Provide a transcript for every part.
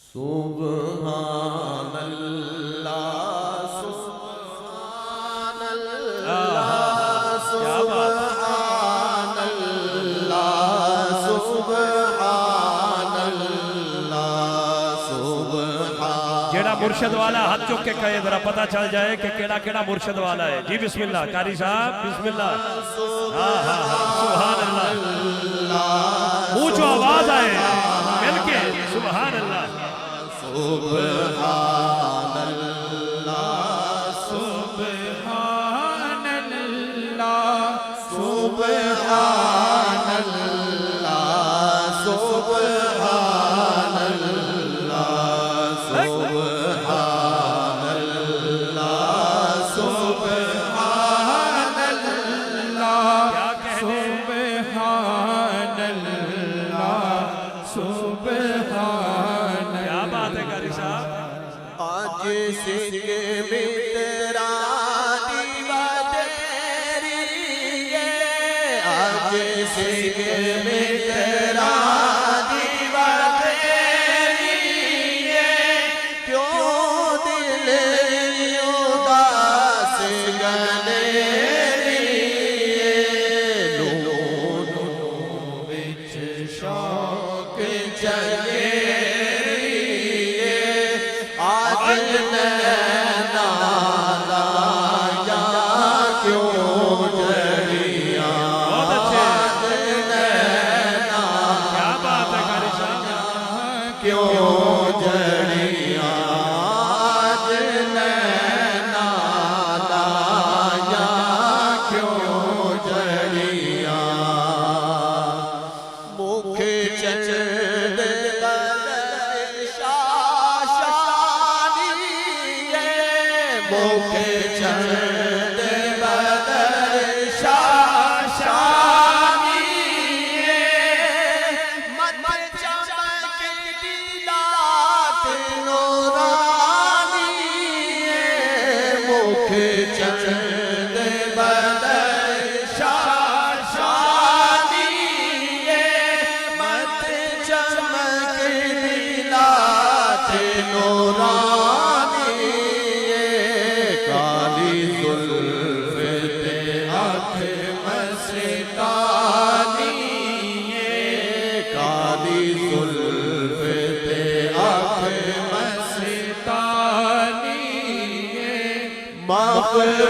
सुब्हानल्लाह सुब्हानल्लाह सुब्हानल्लाह सुब्हानल्लाह। जेड़ा मुर्शद वाला हाथ चुक के कहे जरा पता चल जाए कि केड़ा केड़ा मुर्शद वाला है। जी बिस्मिल्लाह कारी साहब बिस्मिल्लाह। हाँ हाँ हाँ सुभान अल्लाह। ऊंचो आवाज आए मिलके सुभान अल्लाह सुभान अल्लाह सुभान अल्लाह सुभान अल्लाह सुभान अल्लाह सुभान अल्लाह सुभान अल्लाह सुभान अल्लाह सुभान। क्या बात है कारी साहब। आज सिख मित्रा दीवा तेरी है, आज सिख मित्रा दीवा तेरी है, क्यों दिल उदास गनेरी है, लोनों विच शौक जगे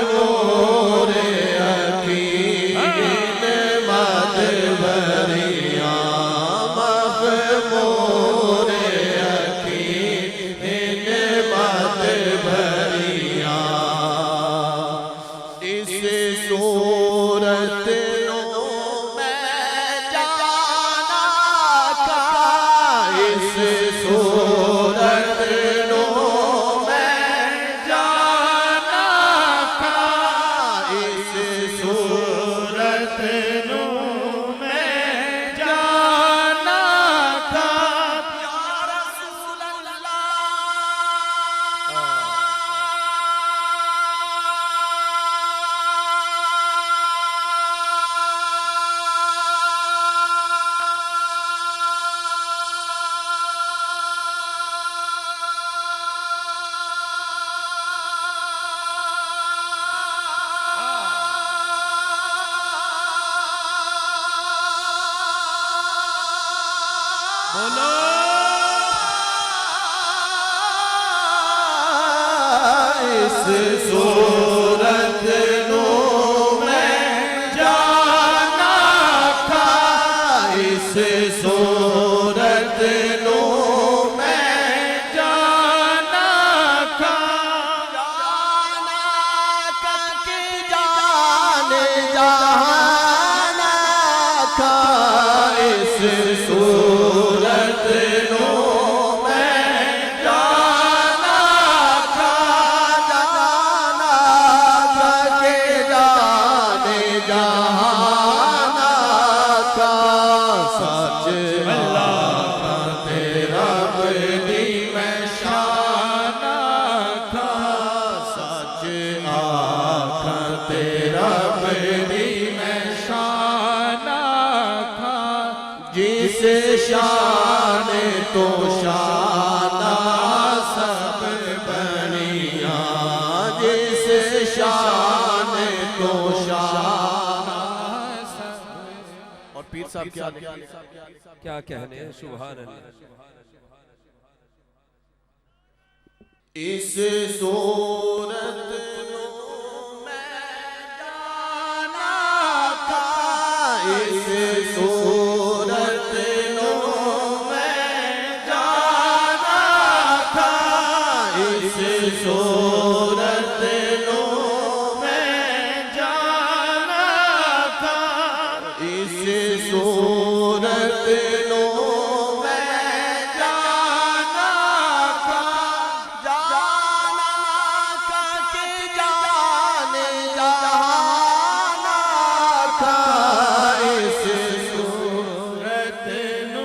मोरे अकीन मत भरिया मफ मोरे अकीन मत भरिया। इस सूरत नो मैं जाना का, इस सूरत नो बोलो इस सूरत नो मैं जाना था, इस सूरत नो मैं जाना था, जाना का कि जाने जाना था, इस सूरत नो मैं जाना था, जाना क्या कहने, सुभान अल्लाह। इस सूरत नू मैं जाना था, इस सूरत नू मैं जाना था, इस सूरत नू मैं जाना था, इस सूरत नू सूरत नू मैं जाना था, इस सूरत नू मैं जाना था, जाना करके जाने जाना था, इस सूरत नू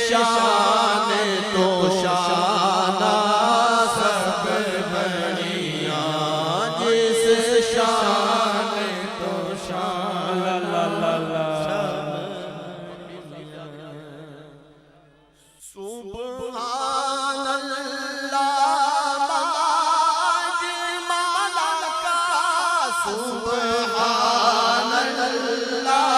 शान तो शाना सब बनिया, जिस शान तो शान सुभान अल्लाह माज का, सुभान अल्लाह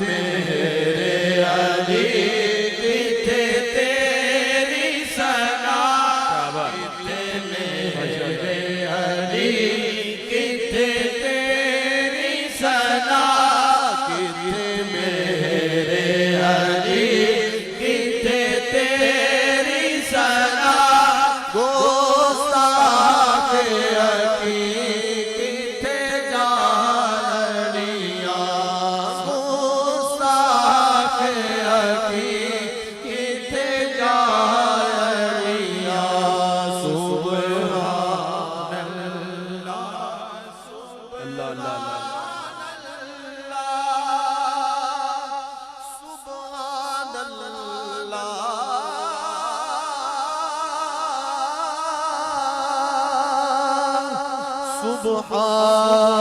मेरे अली किथे तेरी सना, किथे मेरे अली किथे तेरी सना, किथे मेरे अली किथे तेरी सना, गोस्ताख अकी किथे जानिया, किथे जानिया, सुभान अल्लाह, सुभान अल्लाह, सुभान